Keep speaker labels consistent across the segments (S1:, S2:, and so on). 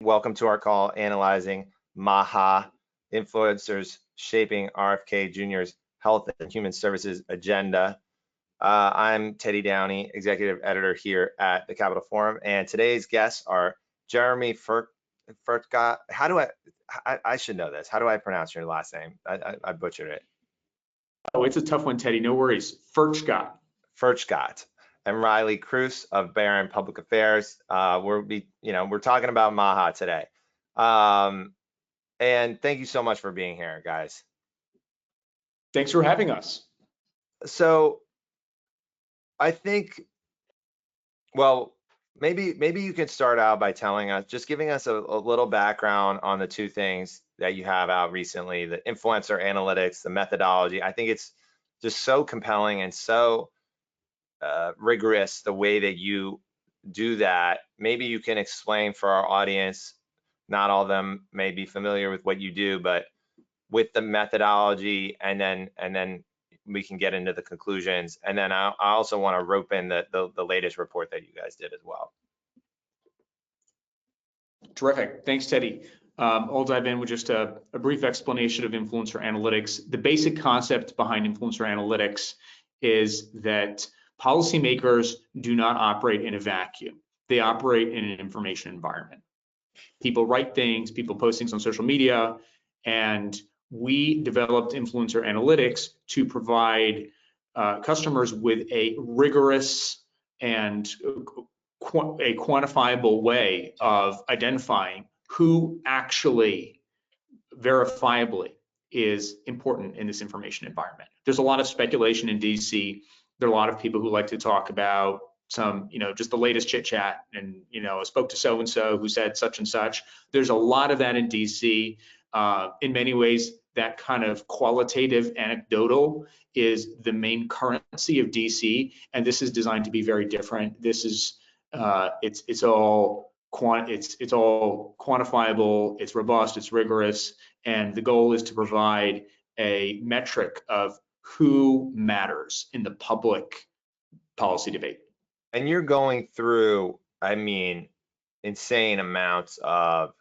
S1: welcome to our call analyzing Maha, influencers shaping RFK Jr.'s health and human services agenda. I'm Teddy Downey, executive editor here at the Capital Forum, and today's guests are Jeremy Furchtgott. How do I should know this. How do I pronounce your last name? I butchered it.
S2: Oh, it's a tough one, Teddy. No worries. Furchtgott.
S1: Furchtgott. And Riley Kruse of Barron Public Affairs. We're talking about Maha today. And thank you so much for being here, guys.
S2: Thanks for having us.
S1: So I think, well, maybe you can start out by telling us, just giving us a little background on the two things that you have out recently, the influencer analytics, the methodology. I think it's just so compelling and so rigorous the way that you do that. Maybe you can explain for our audience, not all of them may be familiar with what you do, but with the methodology, and then we can get into the conclusions. And then I also want to rope in the latest report that you guys did as well.
S2: Terrific. Thanks, Teddy. I'll dive in with just a brief explanation of influencer analytics. The basic concept behind influencer analytics is that policymakers do not operate in a vacuum. They operate in an information environment. People write things, people post things on social media, and we developed influencer analytics to provide customers with a rigorous and a quantifiable way of identifying who actually verifiably is important in this information environment. There's a lot of speculation in DC. There are a lot of people who like to talk about some, just the latest chit chat, and I spoke to so-and-so who said such and such. There's a lot of that in DC. In many ways, that kind of qualitative anecdotal is the main currency of DC, and this is designed to be very different. This is it's all quantifiable, it's robust, it's rigorous, and the goal is to provide a metric of who matters in the public policy debate.
S1: And you're going through, insane amounts of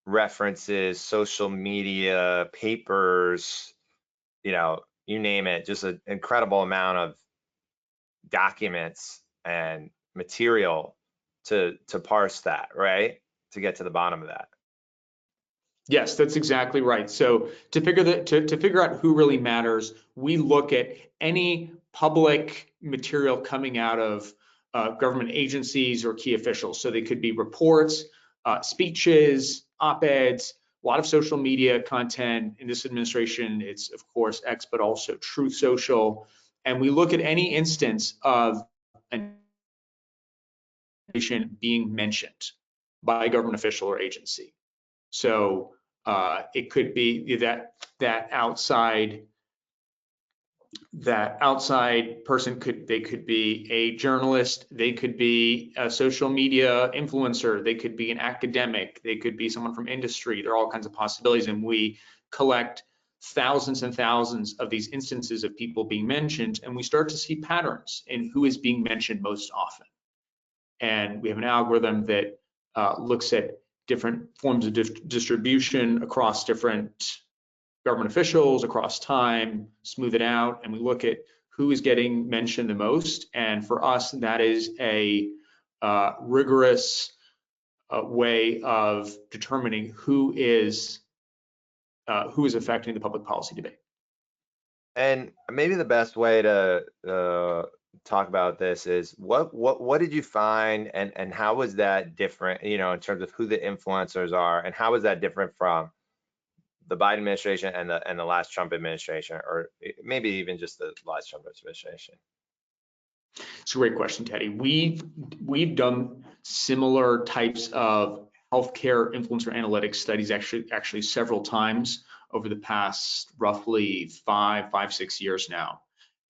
S1: references, social media, papers, you name it, just an incredible amount of documents and material to parse that, right? To get to the bottom of that.
S2: Yes, that's exactly right. So to figure out who really matters, we look at any public material coming out of government agencies or key officials. So they could be reports, speeches, op-eds, a lot of social media content. In this administration, it's of course X, but also Truth Social. And we look at any instance of an information being mentioned by a government official or agency. So it could be that outside person could be a journalist, they could be a social media influencer, they could be an academic, they could be someone from industry. There are all kinds of possibilities, and we collect thousands and thousands of these instances of people being mentioned, and we start to see patterns in who is being mentioned most often. And we have an algorithm that looks at different forms of distribution across different government officials, across time, smooth it out, and we look at who is getting mentioned the most. And for us, that is a rigorous way of determining who is affecting the public policy debate.
S1: And maybe the best way to talk about this is what did you find, and how was that different, in terms of who the influencers are, and how was that different from the Biden administration and the last Trump administration, or maybe even just the last Trump administration?
S2: It's a great question, Teddy. We've done similar types of healthcare influencer analytics studies actually several times over the past roughly 5-6 years now.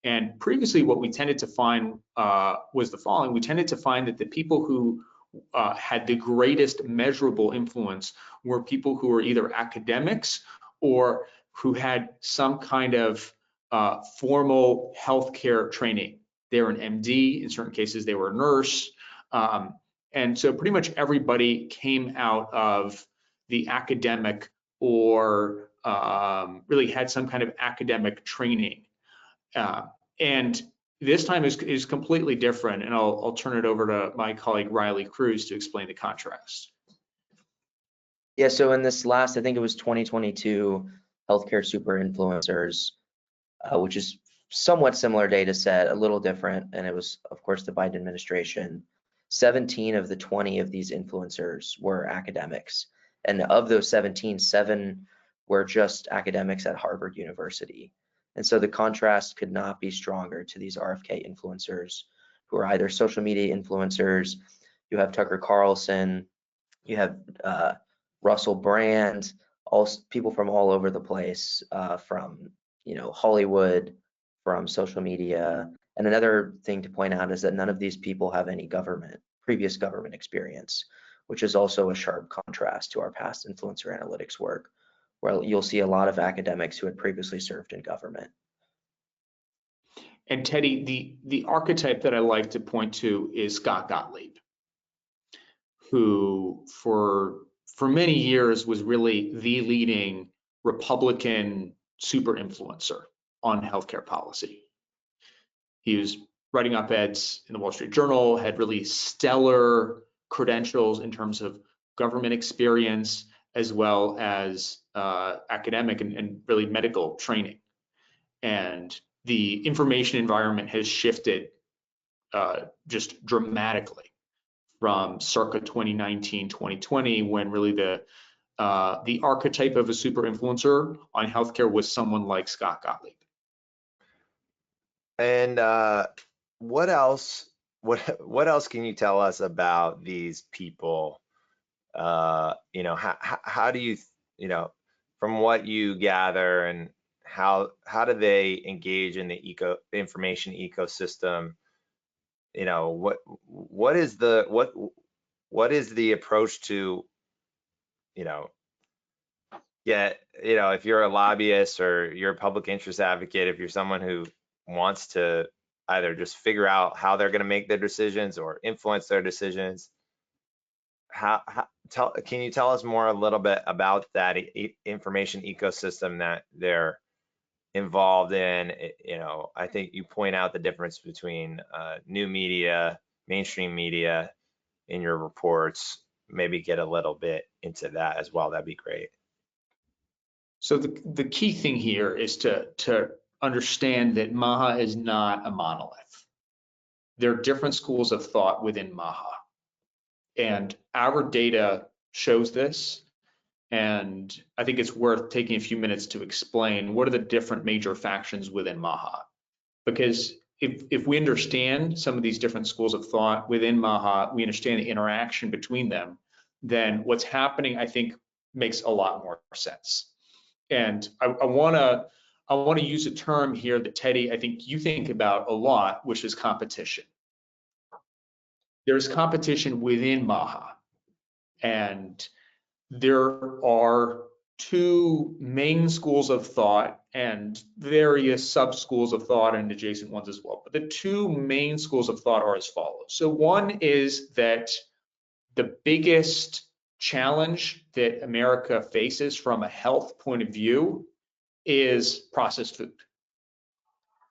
S2: And previously, what we tended to find was the following. We tended to find that the people who had the greatest measurable influence were people who were either academics or who had some kind of formal healthcare training. They were an MD, in certain cases they were a nurse, And so pretty much everybody came out of the academic or really had some kind of academic training. And this time is completely different. And I'll turn it over to my colleague, Riley Kruse, to explain the contrast.
S3: Yeah, so in this last, I think it was 2022 healthcare super influencers, which is somewhat similar data set, a little different, and it was, of course, the Biden administration. 17 of the 20 of these influencers were academics, and of those 17, 7 were just academics at Harvard University. And so the contrast could not be stronger to these RFK influencers who are either social media influencers. You have Tucker Carlson, you have Russell Brand, all people from all over the place, from Hollywood, from social media. And another thing to point out is that none of these people have any previous government experience, which is also a sharp contrast to our past influencer analytics work, where you'll see a lot of academics who had previously served in government.
S2: And Teddy, the archetype that I like to point to is Scott Gottlieb, who for many years was really the leading Republican super influencer on healthcare policy. He was writing op-eds in the Wall Street Journal, had really stellar credentials in terms of government experience, as well as academic and really medical training. And the information environment has shifted just dramatically from circa 2019, 2020, when really the archetype of a super influencer on healthcare was someone like Scott Gottlieb.
S1: And what else can you tell us about these people? How do you, from what you gather, and how do they engage in the information ecosystem? What is the approach to, if you're a lobbyist or you're a public interest advocate, if you're someone who wants to either just figure out how they're going to make their decisions or influence their decisions, can you tell us more a little bit about that information ecosystem that they're involved in? I think you point out the difference between new media, mainstream media in your reports. Maybe get a little bit into that as well. That'd be great.
S2: So the key thing here is to understand that Maha is not a monolith. There are different schools of thought within Maha. And our data shows this. And I think it's worth taking a few minutes to explain what are the different major factions within Maha. Because if we understand some of these different schools of thought within Maha, we understand the interaction between them, then what's happening, I think, makes a lot more sense. And I want to use a term here that, Teddy, I think you think about a lot, which is competition. There's competition within Maha, and there are two main schools of thought and various sub-schools of thought and adjacent ones as well. But the two main schools of thought are as follows. So one is that the biggest challenge that America faces from a health point of view is processed food.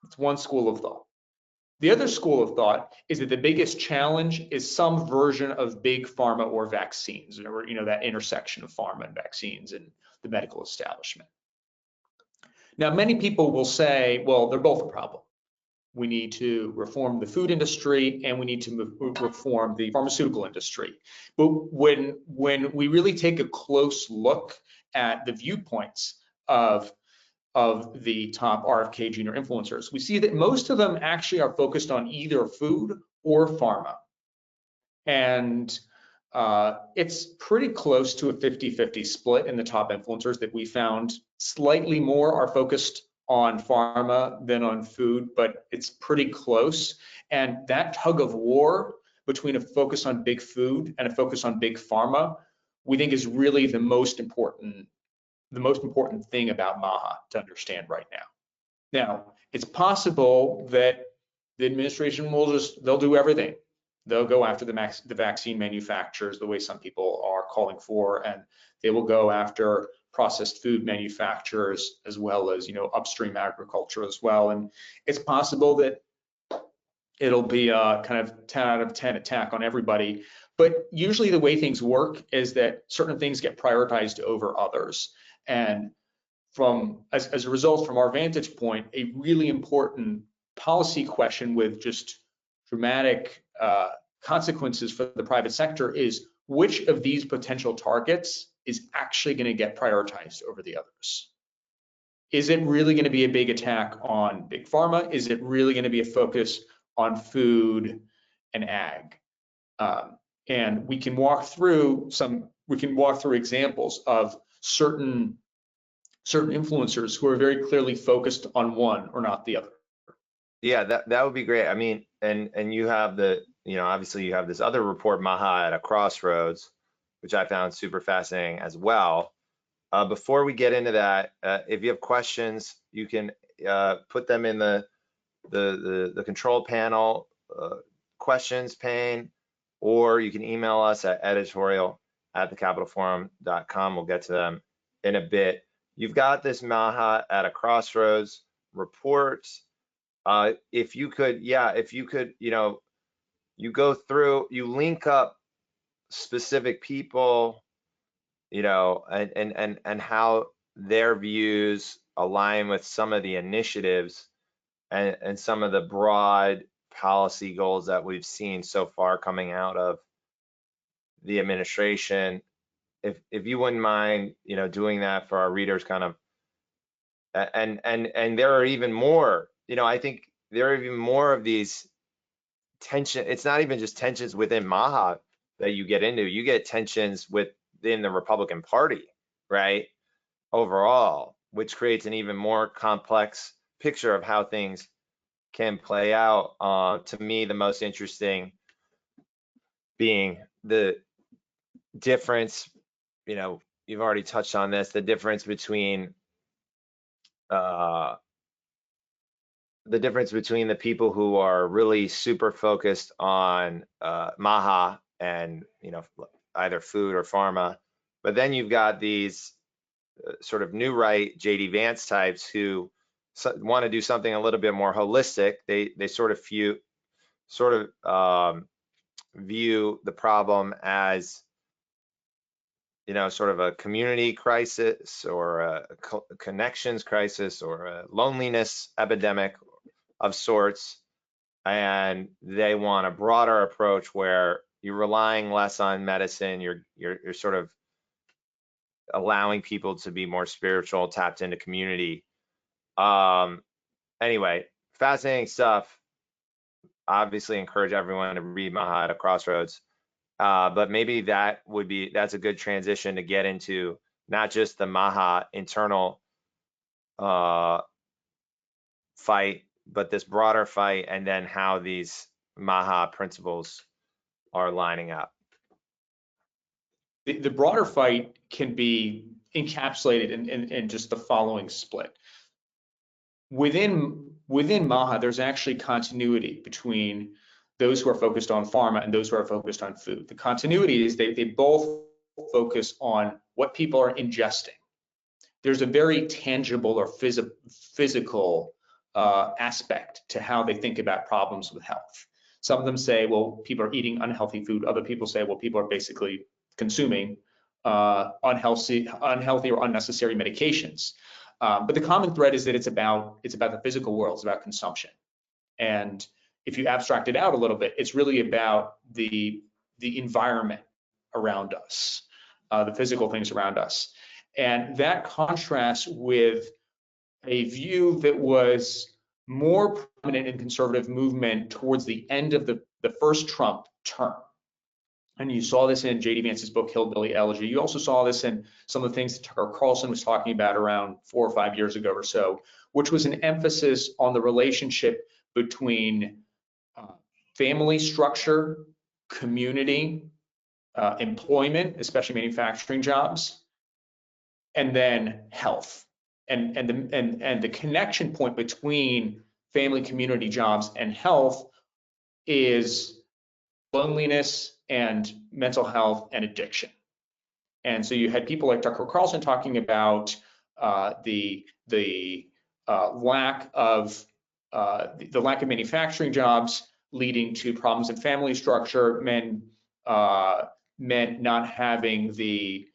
S2: It's one school of thought. The other school of thought is that the biggest challenge is some version of big pharma or vaccines, or that intersection of pharma and vaccines and the medical establishment. Now, many people will say, well, they're both a problem. We need to reform the food industry and we need to reform the pharmaceutical industry. But when we really take a close look at the viewpoints of the top RFK Jr. influencers, we see that most of them actually are focused on either food or pharma. And it's pretty close to a 50-50 split in the top influencers that we found. Slightly more are focused on pharma than on food, but it's pretty close. And that tug of war between a focus on big food and a focus on big pharma, we think is really the most important thing about Maha to understand right now. Now, it's possible that the administration they'll do everything They'll go after the vaccine manufacturers the way some people are calling for, and they will go after processed food manufacturers as well as, upstream agriculture as well. And it's possible that it'll be a kind of 10 out of 10 attack on everybody. But usually the way things work is that certain things get prioritized over others. And as a result, from our vantage point, a really important policy question with just dramatic consequences for the private sector is which of these potential targets is actually going to get prioritized over the others? Is it really going to be a big attack on big pharma? Is it really going to be a focus on food and ag? And we can walk through examples of certain influencers who are very clearly focused on one or not the other.
S1: Yeah, that would be great. I mean, and you have obviously you have this other report, Maha at a Crossroads, which I found super fascinating as well. Before we get into that, if you have questions, you can put them in the control panel questions pane, or you can email us at editorial@thecapitalforum.com. We'll get to them in a bit. You've got this Maha at a Crossroads report. If you could, you go through, you link up specific people, and how their views align with some of the initiatives and some of the broad policy goals that we've seen so far coming out of the administration. If you wouldn't mind, doing that for our readers, kind of, and there are even more, I think there are even more of these tension. It's not even just tensions within Maha that you get into. You get tensions within the Republican Party, right? Overall, which creates an even more complex picture of how things can play out. To me, the most interesting being the difference, you've already touched on this, the difference between the people who are really super focused on Maha and either food or pharma, but then you've got these sort of new right JD Vance types who want to do something a little bit more holistic. They sort of view the problem as sort of a community crisis or a connections crisis or a loneliness epidemic of sorts, and they want a broader approach where you're relying less on medicine, you're sort of allowing people to be more spiritual, tapped into community. Anyway, fascinating stuff. Obviously encourage everyone to read Maha at a Crossroads, but maybe that's a good transition to get into not just the Maha internal fight, but this broader fight, and then how these Maha principles are lining up.
S2: The broader fight can be encapsulated in just the following split. Within Maha, there's actually continuity between those who are focused on pharma and those who are focused on food. The continuity is they both focus on what people are ingesting. There's a very tangible or physical aspect to how they think about problems with health. Some of them say, well, people are eating unhealthy food. Other people say, well, people are basically consuming unhealthy or unnecessary medications. But the common thread is that it's about the physical world, it's about consumption. And if you abstract it out a little bit, it's really about the environment around us, the physical things around us. And that contrasts with a view that was more prominent in conservative movement towards the end of the first Trump term. And you saw this in J.D. Vance's book, Hillbilly Elegy. You also saw this in some of the things that Tucker Carlson was talking about around 4 or 5 years ago or so, which was an emphasis on the relationship between family structure, community, employment, especially manufacturing jobs, and then health. And the connection point between family, community, jobs, and health is loneliness and mental health and addiction. And so you had people like Dr. Carlson talking about the lack of manufacturing jobs leading to problems in family structure, men not having the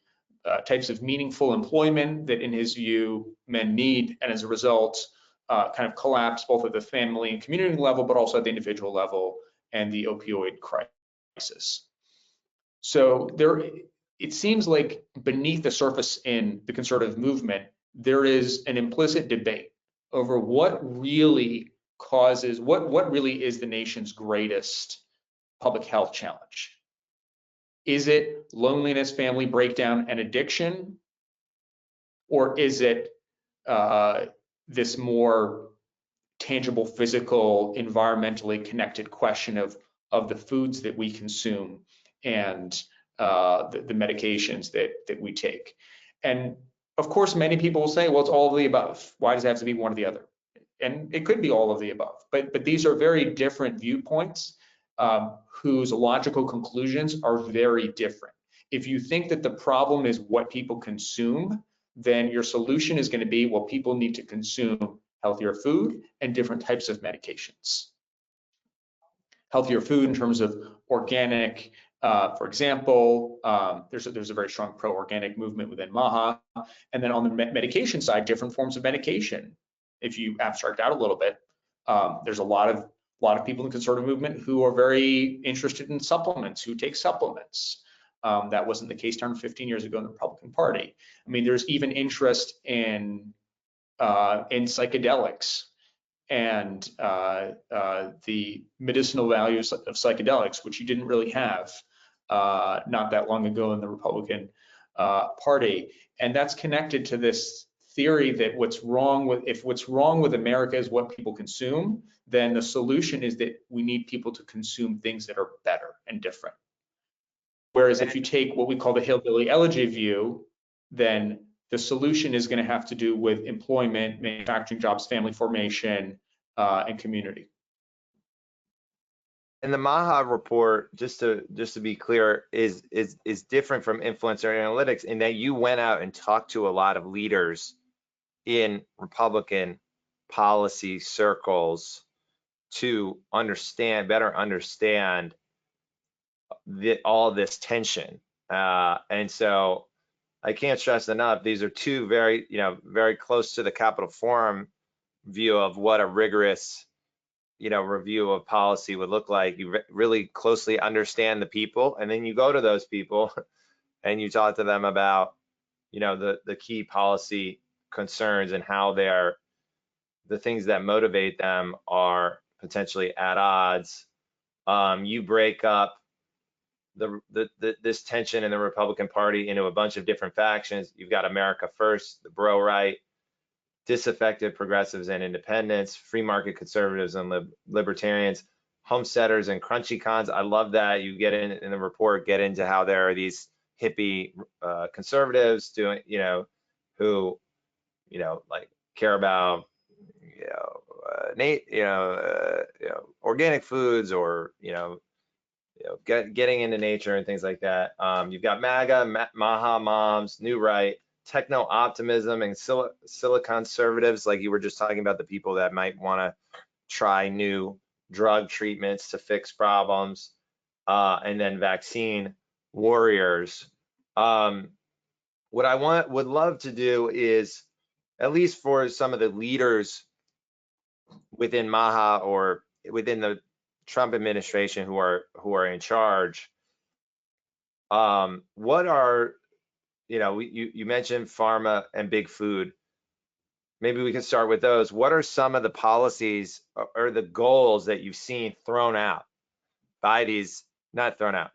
S2: types of meaningful employment that, in his view, men need, and as a result, kind of collapse both at the family and community level, but also at the individual level, and the opioid crisis. So it seems like beneath the surface in the conservative movement, there is an implicit debate over what really is the nation's greatest public health challenge. Is it loneliness, family breakdown, and addiction? Or is it this more tangible, physical, environmentally connected question of the foods that we consume and the medications that we take? And of course, many people will say, well, it's all of the above. Why does it have to be one or the other? And it could be all of the above, but these are very different viewpoints whose logical conclusions are very different. If you think that the problem is what people consume, then your solution is going to be, well, people need to consume healthier food and different types of medications. Healthier food in terms of organic, for example, there's a very strong pro-organic movement within Maha. And then on the medication side, different forms of medication. If you abstract out a little bit, there's a lot of people in the conservative movement who are very interested in supplements, who take supplements. That wasn't the case 10 or 15 years ago in the Republican Party. I mean, there's even interest in psychedelics and the medicinal values of psychedelics, which you didn't really have not that long ago in the Republican Party. And that's connected to this theory that if what's wrong with America is what people consume, then the solution is that we need people to consume things that are better and different. Whereas if you take what we call the hillbilly elegy view, then the solution is going to have to do with employment, manufacturing jobs, family formation, and community.
S1: And the Maha report, just to be clear, is different from influencer analytics in that you went out and talked to a lot of leaders in Republican policy circles to better understand all this tension. And so I can't stress enough, these are two very close to the Capitol Forum view of what a rigorous review of policy would look like. You really closely understand the people, and then you go to those people and you talk to them about the key policy concerns and how the things that motivate them are potentially at odds. You break up this tension in the Republican Party into a bunch of different factions. You've got America First, the bro right, disaffected progressives and independents, free market conservatives and libertarians, homesteaders and crunchy cons. I love that you get in the report, get into how there are these hippie conservatives doing, who, like care about, organic foods or, getting into nature and things like that. You've got MAGA, Maha moms, New Right, techno-optimism and silicon conservatives, like you were just talking about, the people that might want to try new drug treatments to fix problems, and then vaccine warriors. What I would love to do is, at least for some of the leaders within Maha or within the Trump administration who are in charge, what are, you mentioned pharma and big food. Maybe we can start with those. What are some of the policies or the goals that you've seen thrown out by these, not thrown out,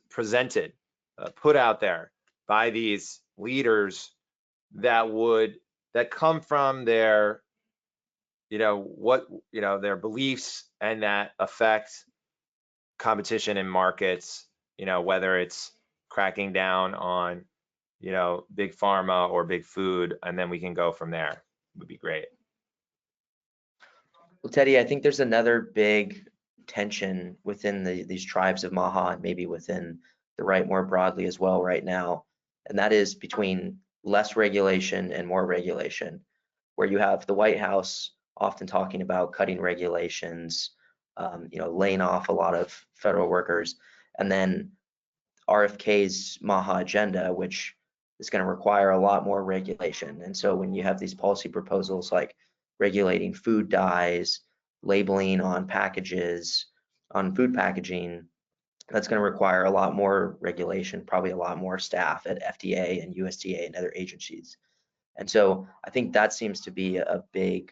S1: presented, put out there by these leaders that come from their, their beliefs and that affect competition in markets, whether it's cracking down on big pharma or big food, and then we can go from there. Would be great.
S3: Well, Teddy, I think there's another big tension within these tribes of Maha and maybe within the right more broadly as well right now, and that is between less regulation and more regulation, where you have the White House often talking about cutting regulations, laying off a lot of federal workers, and then RFK's Maha agenda, which is going to require a lot more regulation. And so when you have these policy proposals like regulating food dyes, labeling on packages, on food packaging, that's going to require a lot more regulation, probably a lot more staff at FDA and USDA and other agencies. And so I think that seems to be a big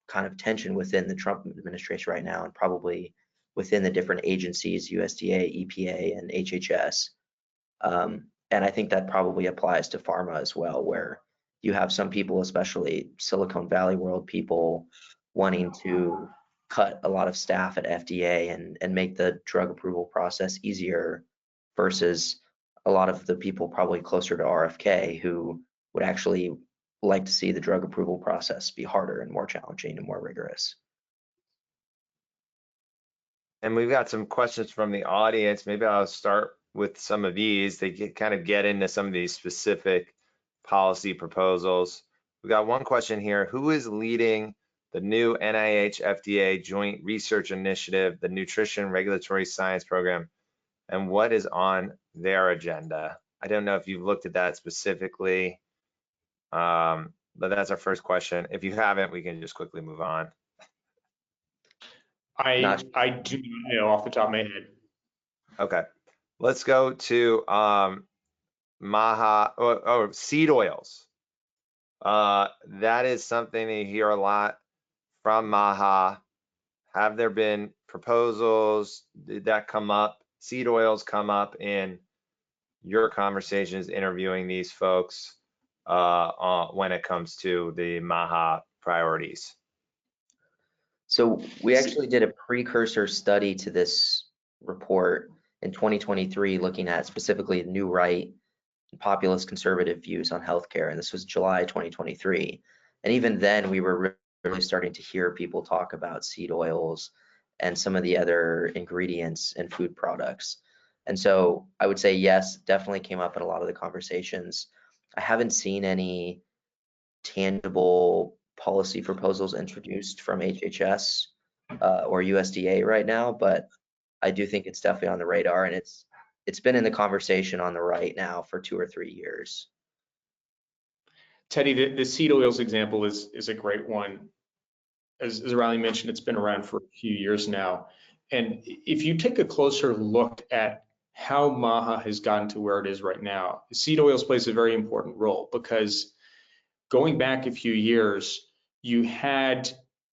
S3: kind of tension within the Trump administration right now, and probably within the different agencies, USDA, EPA, and HHS. And I think that probably applies to pharma as well, where you have some people, especially Silicon Valley world people, wanting to cut a lot of staff at FDA and make the drug approval process easier, versus a lot of the people probably closer to RFK who would actually like to see the drug approval process be harder and more challenging and more rigorous.
S1: And we've got some questions from the audience. Maybe I'll start with some of these. They kind of get into some of these specific policy proposals. We got one question here. Who is leading the new NIH FDA Joint Research Initiative, the Nutrition Regulatory Science Program, and what is on their agenda? I don't know if you've looked at that specifically, but that's our first question. If you haven't, we can just quickly move on.
S2: I do not know off the top of my head.
S1: Okay, let's go to Maha, or seed oils. That is something you hear a lot from Maha. Have there been proposals? Did that come up? Seed oils come up in your conversations interviewing these folks when it comes to the Maha priorities?
S3: So we actually did a precursor study to this report in 2023, looking at specifically new right and populist conservative views on healthcare, and this was July 2023. And even then, we were really starting to hear people talk about seed oils and some of the other ingredients in food products. And so I would say yes, definitely came up in a lot of the conversations. I haven't seen any tangible policy proposals introduced from HHS or USDA right now, but I do think it's definitely on the radar, and it's been in the conversation on the right now for 2 or 3 years.
S2: Teddy, the seed oils example is a great one. As Riley mentioned, it's been around for a few years now. And if you take a closer look at how Maha has gotten to where it is right now, seed oils plays a very important role, because going back a few years, you had,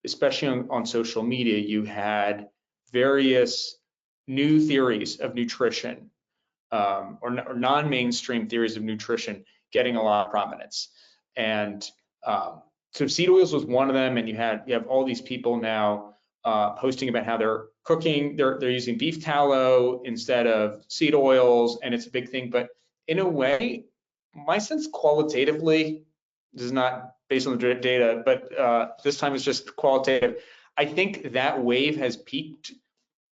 S2: especially on social media, you had various new theories of nutrition, or non-mainstream theories of nutrition getting a lot of prominence. And so seed oils was one of them, and you have all these people now posting about how they're cooking, they're using beef tallow instead of seed oils, and it's a big thing. But in a way, my sense qualitatively, this is not based on the data, but this time it's just qualitative. I think that wave has peaked,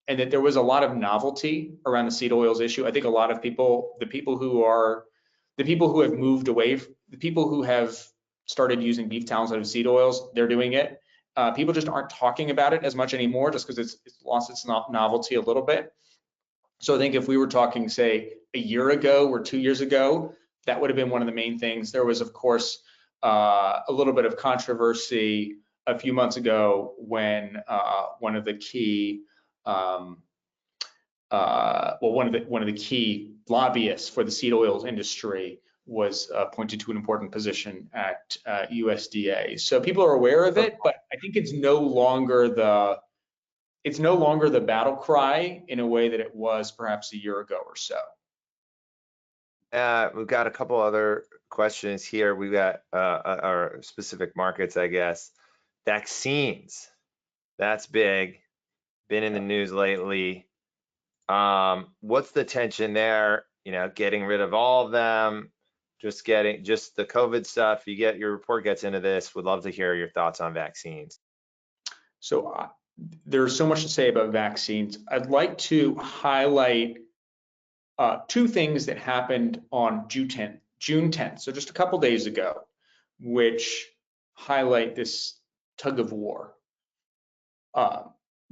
S2: and that there was a lot of novelty around the seed oils issue. I think a lot of people, the people who have moved away, the people who have started using beef tallow instead of seed oils, they're doing it. People just aren't talking about it as much anymore, just because it's lost its novelty a little bit. So I think if we were talking, say, a year ago or 2 years ago, that would have been one of the main things. There was, of course, a little bit of controversy a few months ago when one of the key lobbyists for the seed oils industry was appointed to an important position at USDA. So people are aware of it, but I think it's no longer the battle cry in a way that it was perhaps a year ago or so.
S1: We've got a couple other questions here. We've got our specific markets, I guess. Vaccines, that's big, been in the news lately. What's the tension there? Getting rid of all of them, just the COVID stuff. Your report gets into this. Would love to hear your thoughts on vaccines.
S2: So there's so much to say about vaccines. I'd like to highlight two things that happened on June 10th, so just a couple days ago, which highlight this tug of war.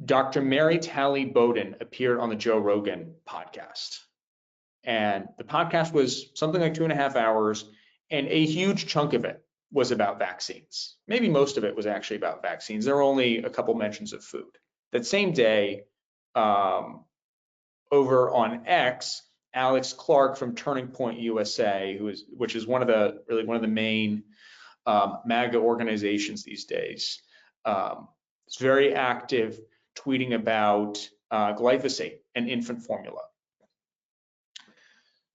S2: Dr. Mary Talley Bowden appeared on the Joe Rogan podcast. And the podcast was something like 2.5 hours, and a huge chunk of it was about vaccines. Maybe most of it was actually about vaccines. There were only a couple mentions of food. That same day, over on X, Alex Clark from Turning Point USA, which is one of the main MAGA organizations these days, is very active, tweeting about glyphosate and infant formula.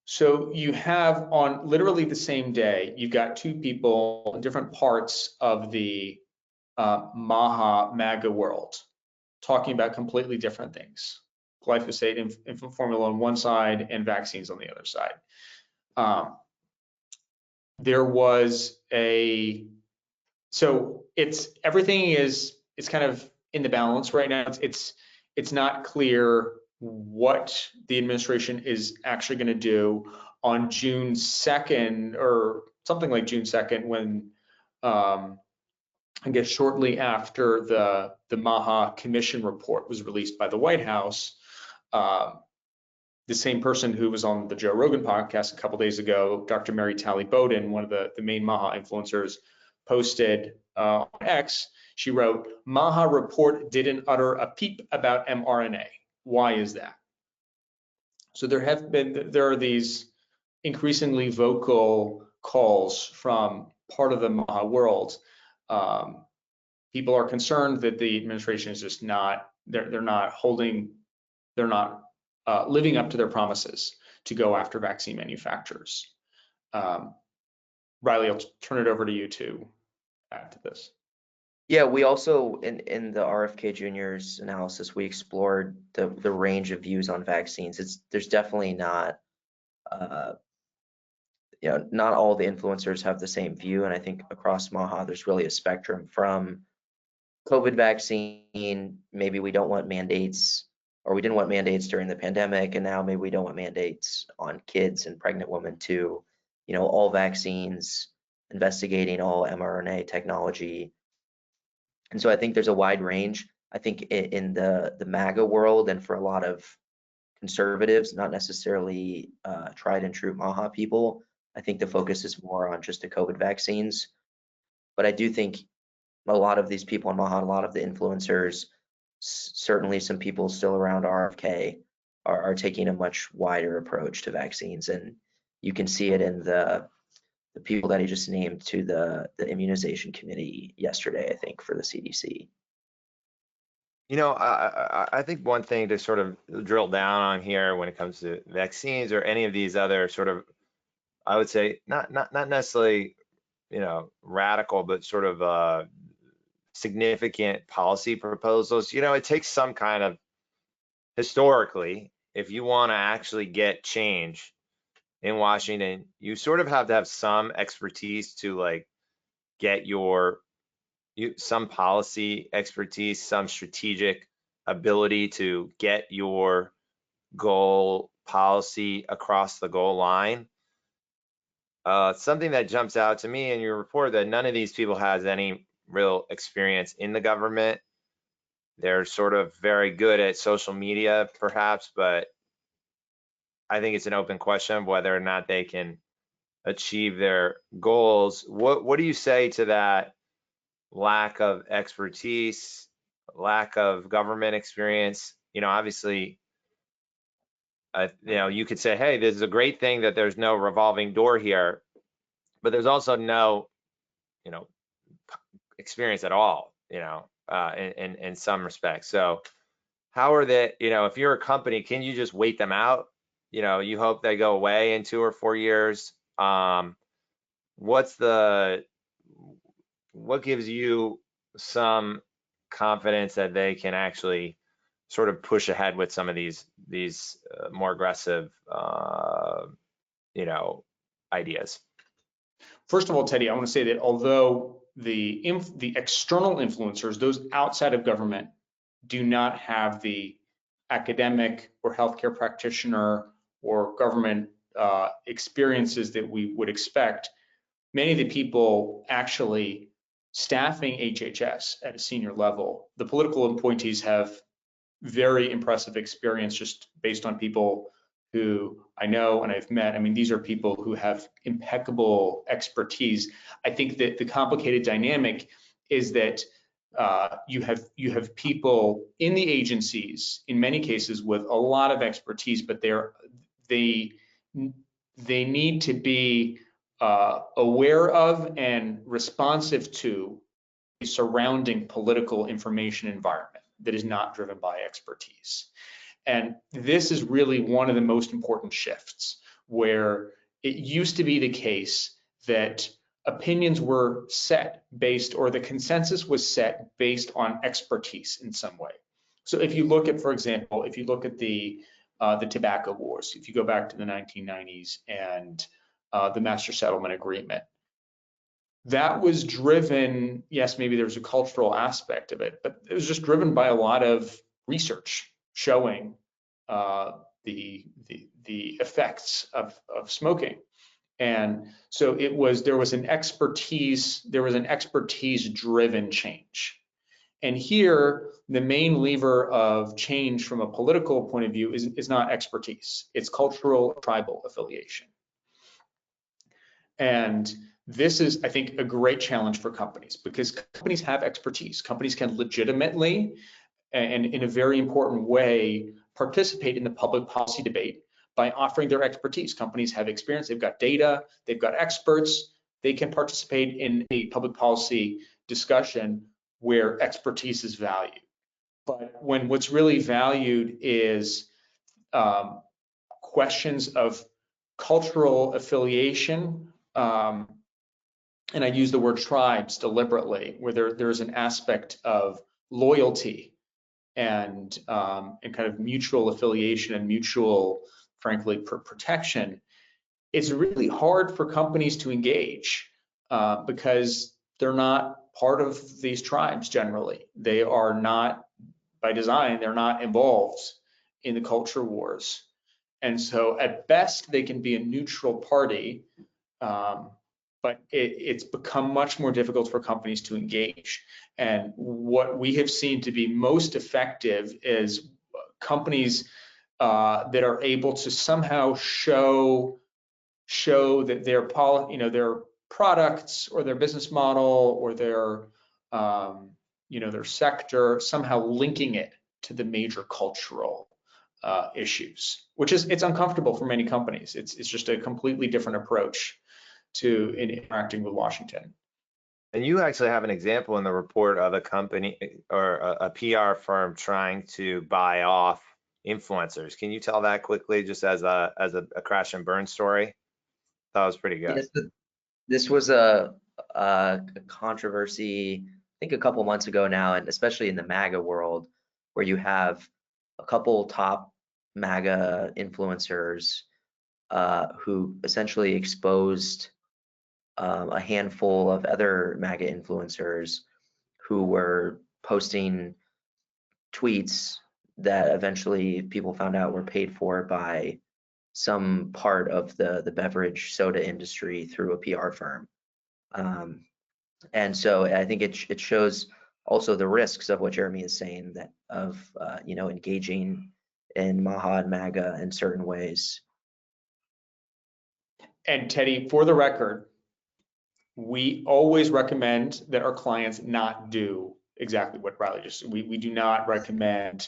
S2: So you have, on literally the same day, you've got two people in different parts of the Maha MAGA world talking about completely different things. Glyphosate, infant formula on one side, and vaccines on the other side. So everything is kind of in the balance right now. It's not clear what the administration is actually going to do on June 2nd or something like June 2nd, when I guess shortly after the Maha Commission report was released by the White House. The same person who was on the Joe Rogan podcast a couple days ago, Dr. Mary Talley Bowden, one of the main Maha influencers, posted on X. She wrote, "Maha report didn't utter a peep about mRNA. Why is that?" So there are these increasingly vocal calls from part of the Maha world. People are concerned that the administration is just not, they're not living up to their promises to go after vaccine manufacturers. Riley, I'll turn it over to you to add to this.
S3: Yeah, we also, in the RFK Jr.'s analysis, we explored the range of views on vaccines. There's definitely not, not all the influencers have the same view. And I think across Maha, there's really a spectrum from COVID vaccine, maybe we don't want mandates, or we didn't want mandates during the pandemic, and now maybe we don't want mandates on kids and pregnant women too. All vaccines, investigating all mRNA technology. And so I think there's a wide range. I think in the MAGA world, and for a lot of conservatives, not necessarily tried and true Maha people, I think the focus is more on just the COVID vaccines. But I do think a lot of these people in Maha, a lot of the influencers, certainly some people still around RFK, are taking a much wider approach to vaccines. And you can see it in the people that he just named to the immunization committee yesterday, I think, for the CDC.
S1: I think one thing to sort of drill down on here when it comes to vaccines or any of these other sort of, I would say, not necessarily, radical, but sort of significant policy proposals. It takes some kind of, historically, if you want to actually get change in Washington, you sort of have to have some expertise to get some policy expertise, some strategic ability to get your goal policy across the goal line. Something that jumps out to me in your report, that none of these people has any real experience in the government. They're sort of very good at social media, perhaps, but I think it's an open question of whether or not they can achieve their goals. What do you say to that lack of expertise, lack of government experience? Obviously, you could say, hey, this is a great thing that there's no revolving door here, but there's also no, experience at all, in some respects. So how are they, if you're a company, can you just wait them out? You hope they go away in 2 or 4 years. What gives you some confidence that they can actually sort of push ahead with some of these more aggressive, ideas?
S2: First of all, Teddy, I want to say that although the external influencers, those outside of government, do not have the academic or healthcare practitioner or government experiences that we would expect. Many of the people actually staffing HHS at a senior level, the political appointees have very impressive experience just based on people who I know and I've met. I mean, these are people who have impeccable expertise. I think that the complicated dynamic is that you have people in the agencies, in many cases, with a lot of expertise, but they need to be aware of and responsive to the surrounding political information environment that is not driven by expertise. And this is really one of the most important shifts, where it used to be the case that opinions were set based, or the consensus was set based on expertise in some way. So if you look at, for example, if you look at the tobacco wars, if you go back to the 1990s and the Master Settlement Agreement, that was driven, yes, maybe there was a cultural aspect of it, but it was just driven by a lot of research showing the effects of smoking. And so there was an expertise driven change. And here, the main lever of change from a political point of view is not expertise, it's cultural tribal affiliation. And this is, I think, a great challenge for companies, because companies have expertise. Companies can legitimately and in a very important way participate in the public policy debate by offering their expertise. Companies have experience, they've got data, they've got experts, they can participate in a public policy discussion where expertise is valued. But when what's really valued is questions of cultural affiliation, and I use the word tribes deliberately, where there's an aspect of loyalty and kind of mutual affiliation and mutual, frankly, protection. It's really hard for companies to engage because they're not part of these tribes generally. They are not, by design, they're not involved in the culture wars. And so at best, they can be a neutral party, but it's become much more difficult for companies to engage. And what we have seen to be most effective is companies that are able to somehow show that their products or their business model or their their sector, somehow linking it to the major cultural issues, it's uncomfortable for many companies. It's just a completely different approach to interacting with Washington.
S1: And you actually have an example in the report of a company or a PR firm trying to buy off influencers. Can you tell that quickly, just as a crash and burn story? That was pretty good.
S3: Yes, this was a controversy, I think a couple months ago now, and especially in the MAGA world, where you have a couple top MAGA influencers who essentially exposed a handful of other MAGA influencers who were posting tweets that eventually people found out were paid for by some part of the beverage soda industry through a PR firm. And so I think it shows also the risks of what Jeremy is saying, that of engaging in Maha and MAGA in certain ways.
S2: And Teddy, for the record, we always recommend that our clients not do exactly what Riley just, we do not recommend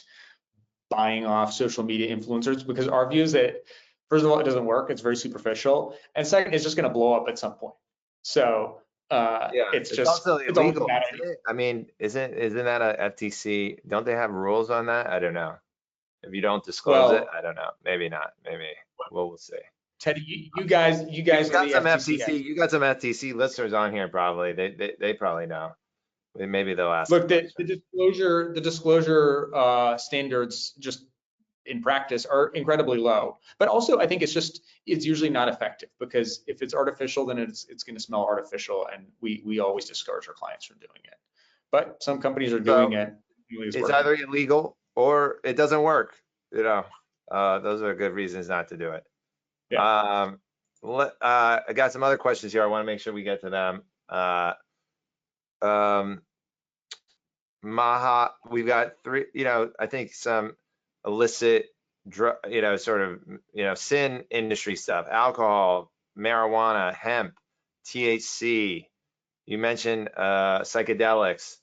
S2: buying off social media influencers, because our view is that, first of all, it doesn't work, it's very superficial, and second, it's just going to blow up at some point. So it's just
S1: also
S2: it's
S1: illegal,
S2: bad
S1: isn't it? I mean, isn't that a FTC? Don't they have rules on that? I don't know. If you don't disclose it, I don't know. Maybe not. Maybe we'll see.
S2: Teddy, you guys
S1: got some
S2: FTC.
S1: You got some FTC listeners on here, probably. They probably know. Maybe they'll ask.
S2: Look, the disclosure standards just in practice are incredibly low. But also, I think it's usually not effective, because if it's artificial, then it's going to smell artificial, and we always discourage our clients from doing it. But some companies are doing it.
S1: it's either illegal or it doesn't work. You know, those are good reasons not to do it.
S2: Yeah.
S1: I got some other questions here. I want to make sure we get to them. Maha, we've got three, I think some illicit drug, sort of, sin industry stuff, alcohol, marijuana, hemp, THC. You mentioned psychedelics.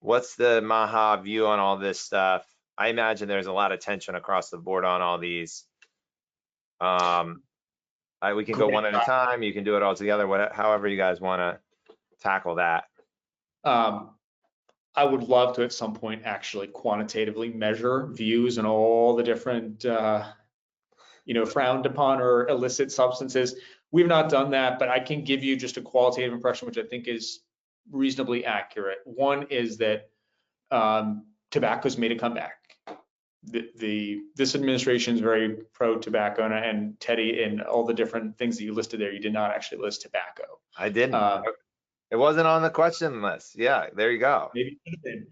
S1: What's the Maha view on all this stuff? I imagine there's a lot of tension across the board on all these. We can go one at a time. You can do it all together, however you guys want to tackle that.
S2: I would love to at some point actually quantitatively measure views and all the different, frowned upon or illicit substances. We've not done that, but I can give you just a qualitative impression, which I think is reasonably accurate. One is that tobacco's made a comeback. This administration is very pro-tobacco, and Teddy, and all the different things that you listed there, you did not actually list tobacco.
S1: I didn't. It wasn't on the question list. Yeah, there you go.
S2: Maybe it could have been.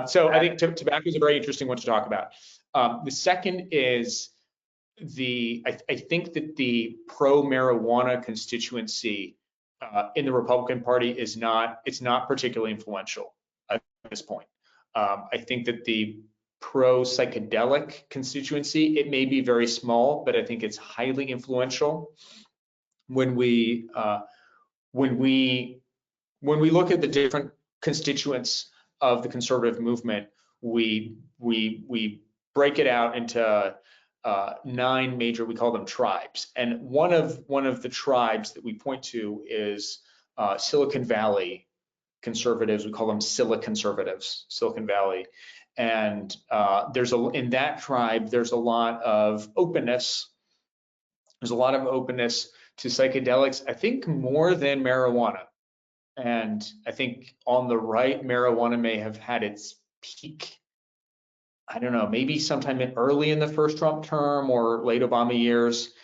S2: So I think tobacco is a very interesting one to talk about. The second is I think that the pro-marijuana constituency in the Republican Party it's not particularly influential at this point. I think that the pro-psychedelic constituency, it may be very small, but I think it's highly influential. When we look at the different constituents of the conservative movement, we break it out into 9 major, we call them tribes. And one of the tribes that we point to is Silicon Valley conservatives. We call them Siliconservatives, Silicon Valley. And in that tribe, there's a lot of openness. There's a lot of openness to psychedelics, I think more than marijuana. And I think on the right, marijuana may have had its peak, I don't know, maybe sometime early in the first Trump term or late Obama years.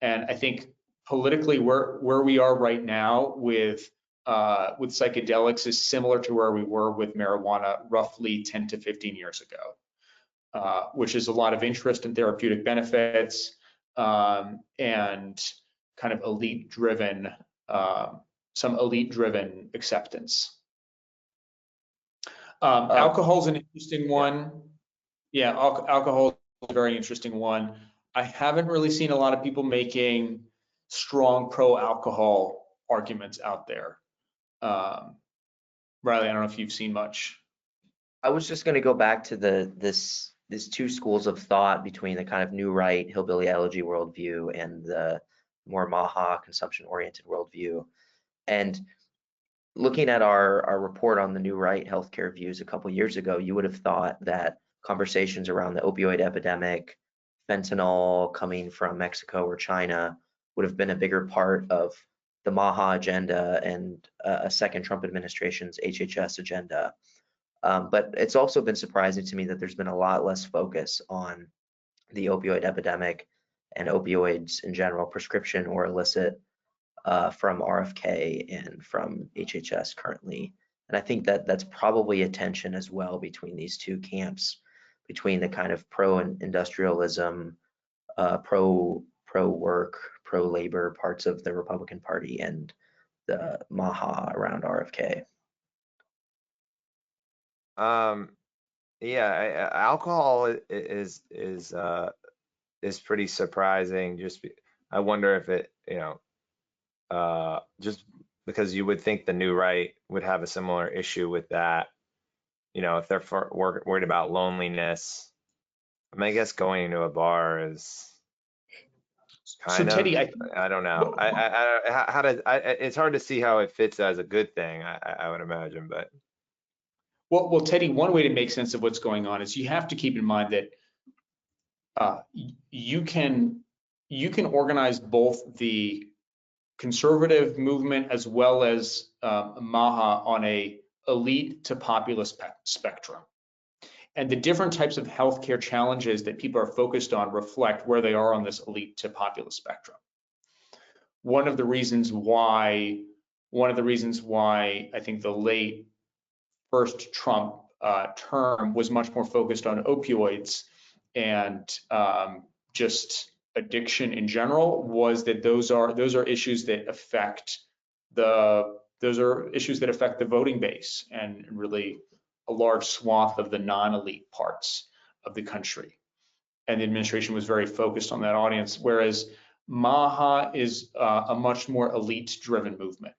S2: And I think politically where we are right now with psychedelics is similar to where we were with marijuana roughly 10 to 15 years ago, which is a lot of interest in therapeutic benefits and kind of elite-driven, some elite-driven acceptance. Alcohol is an interesting one. Yeah, alcohol is a very interesting one. I haven't really seen a lot of people making strong pro-alcohol arguments out there. Riley, I don't know if you've seen much.
S3: I was just going to go back to these 2 schools of thought between the kind of new right hillbilly elegy worldview and the more Maha consumption-oriented worldview. And looking at our report on the new right healthcare views a couple years ago, you would have thought that conversations around the opioid epidemic, fentanyl coming from Mexico or China would have been a bigger part of the Maha agenda and a second Trump administration's HHS agenda. But it's also been surprising to me that there's been a lot less focus on the opioid epidemic and opioids in general, prescription or illicit, from RFK and from HHS currently. And I think that that's probably a tension as well between these 2 camps, between the kind of pro-industrialism, pro-work, pro-labor parts of the Republican Party and the Maha around RFK.
S1: Yeah, alcohol is pretty surprising. I wonder if it, just because you would think the new right would have a similar issue with that. If they're worried about loneliness. I mean, I guess going into a bar is kind of.
S2: Teddy,
S1: I don't know. It's hard to see how it fits as a good thing. I would imagine, but.
S2: Well, Teddy, one way to make sense of what's going on is you have to keep in mind that you can organize both the conservative movement as well as Maha on a elite to populist spectrum. And the different types of healthcare challenges that people are focused on reflect where they are on this elite to populist spectrum. One of the reasons why I think the late first Trump term was much more focused on opioids and just addiction in general, was that those are issues that affect the voting base and really a large swath of the non-elite parts of the country. And the administration was very focused on that audience, whereas Maha is a much more elite-driven movement.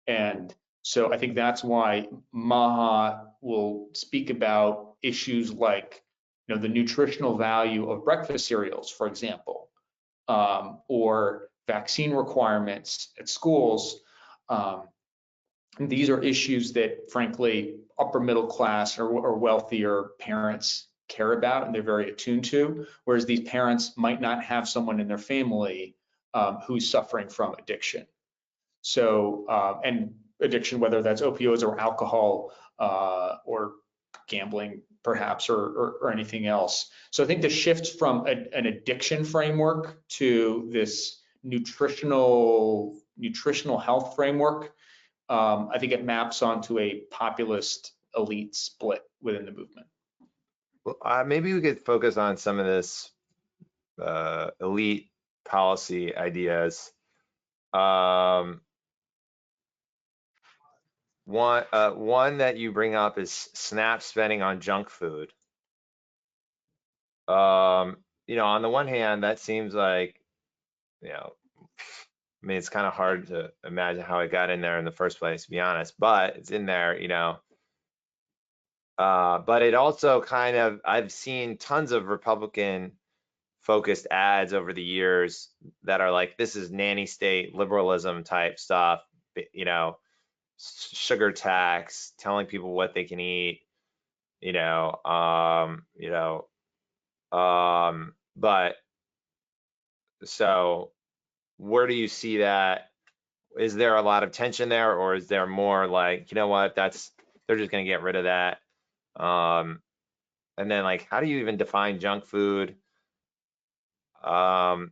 S2: And so I think that's why Maha will speak about issues like, the nutritional value of breakfast cereals, for example, or vaccine requirements at schools. These are issues that, frankly, upper middle class or wealthier parents care about and they're very attuned to, whereas these parents might not have someone in their family who's suffering from addiction. So, and addiction, whether that's opioids or alcohol or gambling, perhaps, or anything else. So I think the shift from an addiction framework to this nutritional health framework, I think it maps onto a populist elite split within the movement.
S1: Well, maybe we could focus on some of this elite policy ideas. One that you bring up is SNAP spending on junk food. On the one hand, that seems like, I mean, it's kind of hard to imagine how it got in there in the first place, to be honest, but it's in there, but it also kind of, I've seen tons of Republican focused ads over the years that are like, this is nanny state liberalism type stuff, sugar tax, telling people what they can eat, but so where do you see that? Is there a lot of tension there, or is there more like, what, they're just going to get rid of that? And then, like, how do you even define junk food? And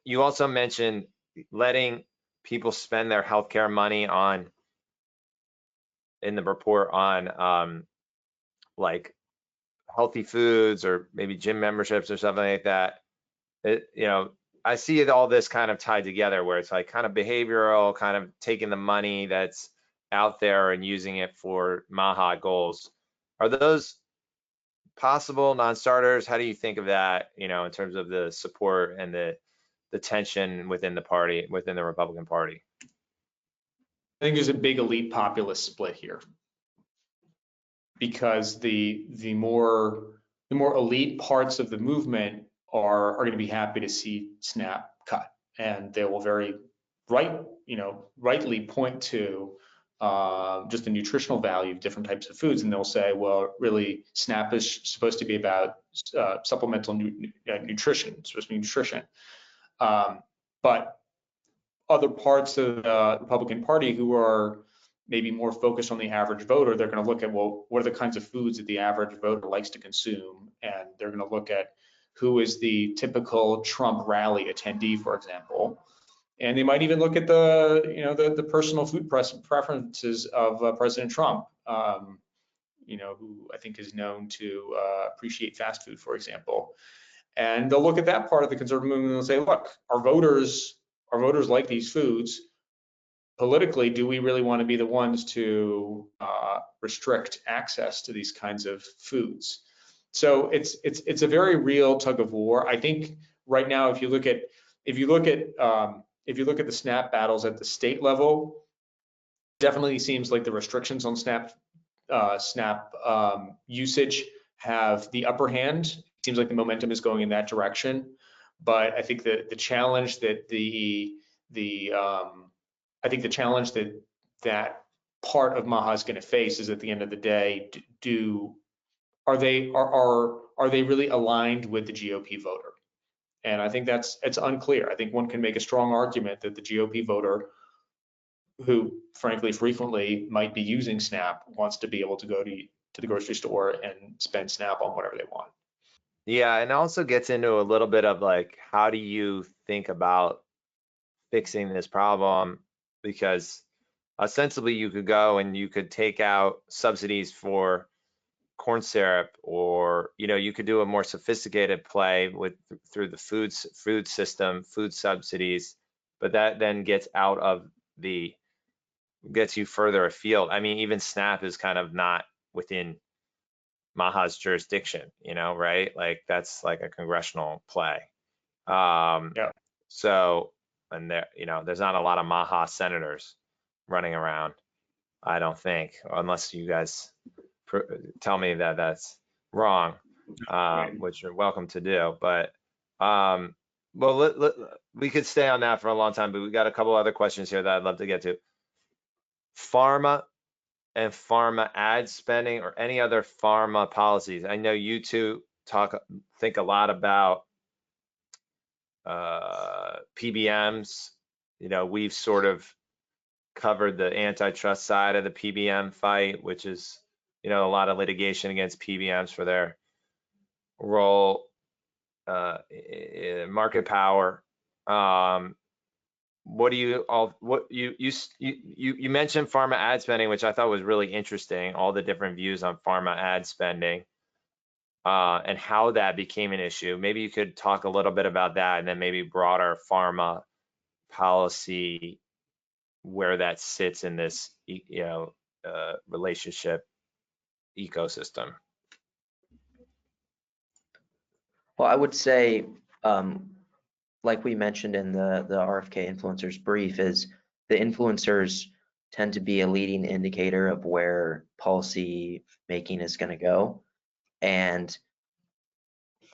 S1: you also mentioned letting people spend their healthcare money in the report on like healthy foods or maybe gym memberships or something like that. I see all this kind of tied together where it's like kind of behavioral, kind of taking the money that's out there and using it for Maha goals. Are those possible non-starters? How do you think of that, in terms of the support and the tension within the party, within the Republican Party?
S2: I think there's a big elite populist split here, because the more elite parts of the movement are going to be happy to see SNAP cut, and they will very rightly point to just the nutritional value of different types of foods, and they'll say, well, really, SNAP is supposed to be about supplemental nutrition, it's supposed to be nutrition. But other parts of the Republican Party who are maybe more focused on the average voter, they're going to look at, well, what are the kinds of foods that the average voter likes to consume, and they're going to look at who is the typical Trump rally attendee, for example. And they might even look at the personal food preferences of President Trump, who I think is known to appreciate fast food, for example. And they'll look at that part of the conservative movement and they'll say, look, our voters like these foods. Politically, do we really want to be the ones to restrict access to these kinds of foods? So it's a very real tug of war. I think right now, if you look at the SNAP battles at the state level, definitely seems like the restrictions on SNAP usage have the upper hand. It seems like the momentum is going in that direction. But I think the challenge that that part of Maha is going to face is, at the end of the day, are they really aligned with the GOP voter? And I think it's unclear. I think one can make a strong argument that the GOP voter, who frankly frequently might be using SNAP, wants to be able to go to the grocery store and spend SNAP on whatever they want.
S1: Yeah, and also gets into a little bit of like, how do you think about fixing this problem? Because ostensibly you could go and you could take out subsidies for corn syrup, or you could do a more sophisticated play through the food system, food subsidies, but that then gets you further afield. I mean, even SNAP is kind of not within Maha's jurisdiction, right? Like that's like a congressional play.
S2: Yeah.
S1: So, and there's not a lot of Maha senators running around, I don't think, unless you guys tell me that that's wrong, which you're welcome to do. But well, we could stay on that for a long time, but we got a couple other questions here that I'd love to get to. Pharma and pharma ad spending, or any other pharma policies. I know you two think a lot about PBMs. We've sort of covered the antitrust side of the PBM fight, which is a lot of litigation against PBMs for their role, market power. What you mentioned pharma ad spending, which I thought was really interesting, all the different views on pharma ad spending, and how that became an issue. Maybe you could talk a little bit about that, and then maybe broader pharma policy, where that sits in this relationship ecosystem.
S3: Well, I would say, like we mentioned in the RFK influencers brief, is the influencers tend to be a leading indicator of where policy making is going to go. And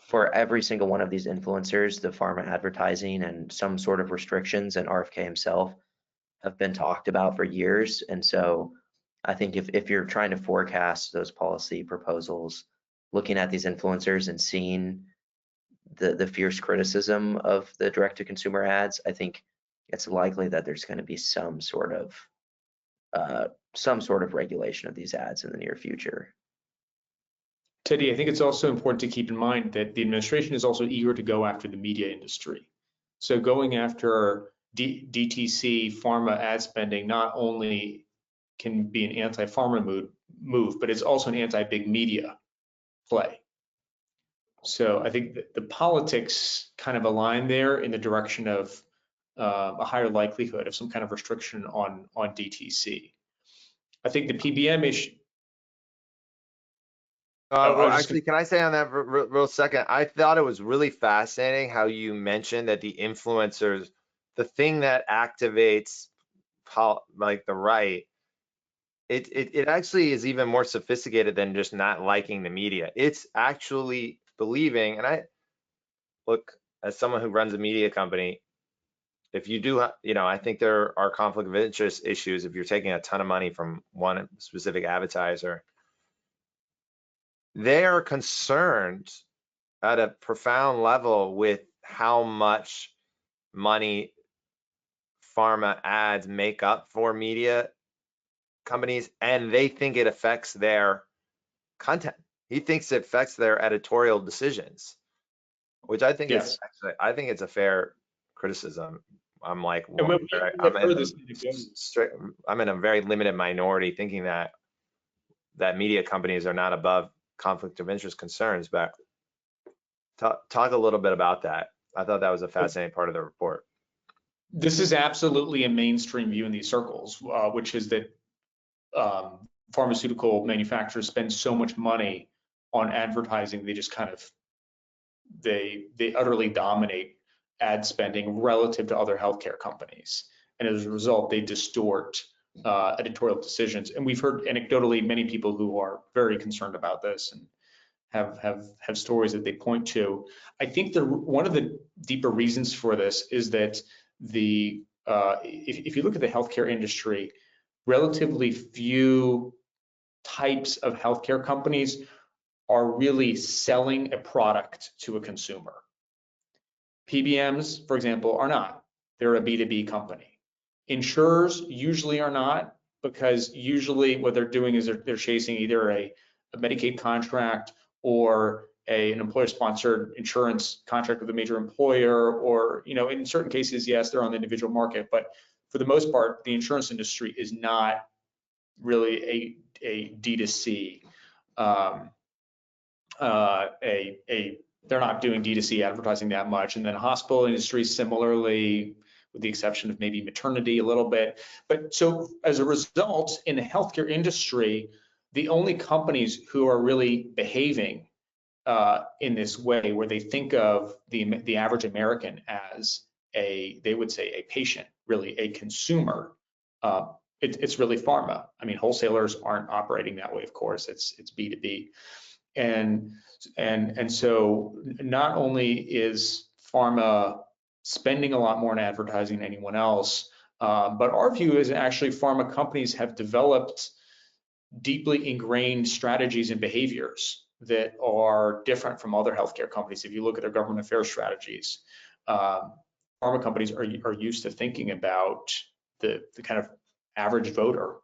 S3: for every single one of these influencers, the pharma advertising and some sort of restrictions, and RFK himself, have been talked about for years. And so I think if you're trying to forecast those policy proposals, looking at these influencers and seeing the fierce criticism of the direct-to-consumer ads, I think it's likely that there's going to be some sort of regulation of these ads in the near future.
S2: Teddy, I think it's also important to keep in mind that the administration is also eager to go after the media industry. So going after DTC pharma ad spending not only can be an anti-pharma move, but it's also an anti-big media play. So I think that the politics kind of align there in the direction of a higher likelihood of some kind of restriction on DTC. I think the PBM issue.
S1: Actually, can I say on that real second? I thought it was really fascinating how you mentioned that the influencers, the thing that activates like the right, it actually is even more sophisticated than just not liking the media. It's actually believing, and I look, as someone who runs a media company, if you do, I think there are conflict of interest issues if you're taking a ton of money from one specific advertiser. They are concerned at a profound level with how much money pharma ads make up for media companies, and they think it affects their content. He thinks it affects their editorial decisions, which I think is actually, I think it's a fair criticism. I'm like, I'm in a very limited minority thinking that media companies are not above conflict of interest concerns, but talk a little bit about that. I thought that was a fascinating part of the report.
S2: This is absolutely a mainstream view in these circles, which is that pharmaceutical manufacturers spend so much money on advertising, they just kind of, they utterly dominate ad spending relative to other healthcare companies. And as a result, they distort editorial decisions. And we've heard anecdotally many people who are very concerned about this and have stories that they point to. I think one of the deeper reasons for this is that if you look at the healthcare industry, relatively few types of healthcare companies are really selling a product to a consumer. PBMs, for example, are not. They're a B2B company. Insurers usually are not, because usually what they're doing is they're chasing either a Medicaid contract or an employer-sponsored insurance contract with a major employer, or in certain cases, yes, they're on the individual market. But for the most part, the insurance industry is not really a D2C. They're not doing D2C advertising that much. And then hospital industry similarly, with the exception of maybe maternity a little bit. But so as a result, in the healthcare industry, the only companies who are really behaving in this way, where they think of the average American as they would say a patient, really a consumer, it's really pharma. I mean, wholesalers aren't operating that way, of course. It's B2B, and so not only is pharma spending a lot more on advertising than anyone else, but our view is actually pharma companies have developed deeply ingrained strategies and behaviors that are different from other healthcare companies. If you look at their government affairs strategies, pharma companies are used to thinking about the kind of average voter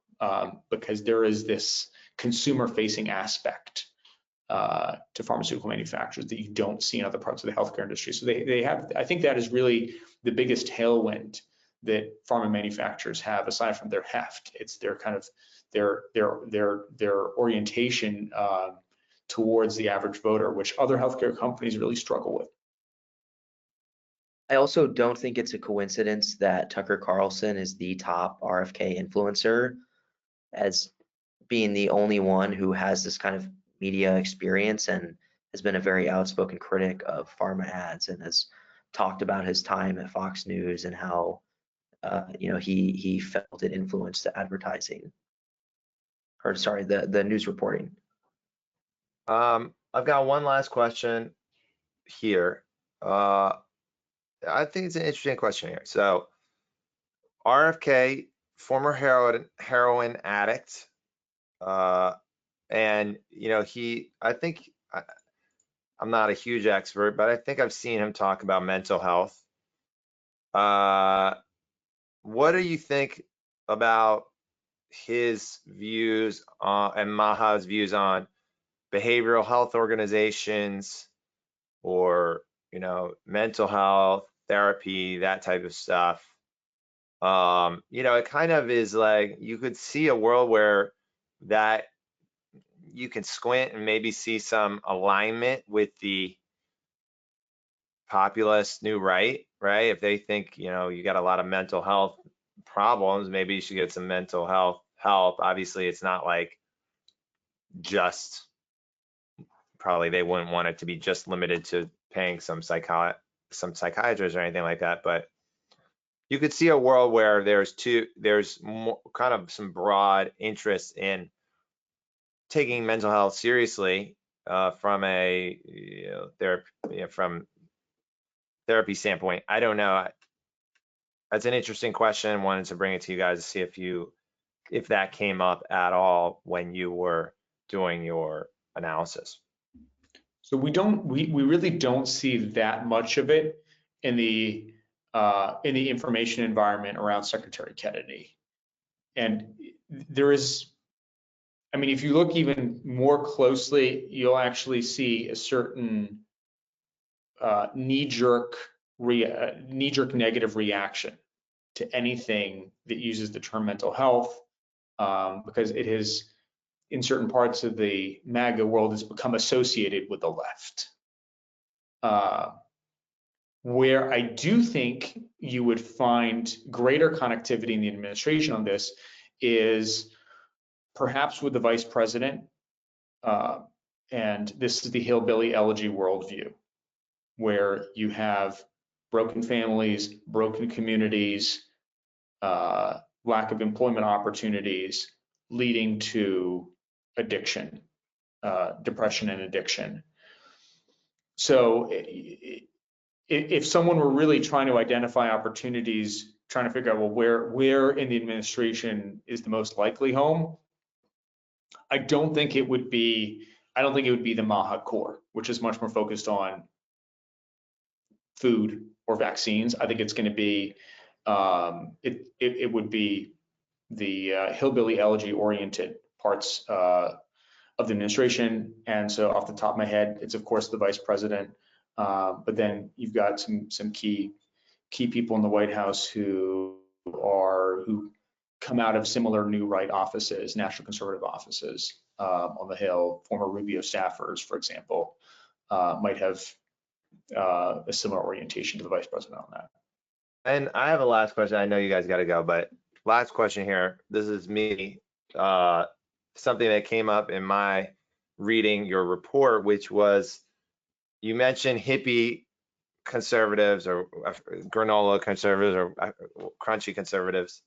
S2: because there is this consumer-facing aspect to pharmaceutical manufacturers that you don't see in other parts of the healthcare industry. So they have, I think that is really the biggest tailwind that pharma manufacturers have, aside from their heft. It's their kind of their orientation towards the average voter, which other healthcare companies really struggle with.
S3: I also don't think it's a coincidence that Tucker Carlson is the top RFK influencer, as being the only one who has this kind of media experience and has been a very outspoken critic of pharma ads and has talked about his time at Fox News and how he felt it influenced the advertising, or sorry, the news reporting.
S1: I've got one last question here. I think it's an interesting question here. So RFK, former heroin addict, and I'm not a huge expert, but I think I've seen him talk about mental health. What do you think about his views and Maha's views on behavioral health organizations, or mental health therapy, that type of stuff? It kind of is like you could see a world where that you can squint and maybe see some alignment with the populist new right? If they think you got a lot of mental health problems, maybe you should get some mental health help. Obviously, it's not like just, probably they wouldn't want it to be just limited to paying some psychiatrists or anything like that, but you could see a world where there's more, kind of some broad interest in taking mental health seriously from a from therapy standpoint. I don't know. That's an interesting question. Wanted to bring it to you guys to see if that came up at all when you were doing your analysis.
S2: So we really don't see that much of it in the information environment around Secretary Kennedy. And there is, I mean, if you look even more closely, you'll actually see a certain knee-jerk negative reaction to anything that uses the term mental health, because it has, in certain parts of the MAGA world, has become associated with the left. Where I do think you would find greater connectivity in the administration on this is perhaps with the vice president, and this is the hillbilly elegy worldview, where you have broken families, broken communities, lack of employment opportunities, leading to addiction, depression and addiction. So if someone were really trying to identify opportunities, trying to figure out, well, where in the administration is the most likely home, I don't think it would be the Maha core, which is much more focused on food or vaccines. I think it's going to be it would be the hillbilly elegy oriented parts of the administration. And so off the top of my head, it's of course the vice president, but then you've got some key people in the White House who who come out of similar new right offices, national conservative offices on the Hill, former Rubio staffers, for example, might have a similar orientation to the vice president on that.
S1: And I have a last question. I know you guys got to go, but last question here. This is me. Something that came up in my reading your report, which was you mentioned hippie conservatives or granola conservatives or crunchy conservatives.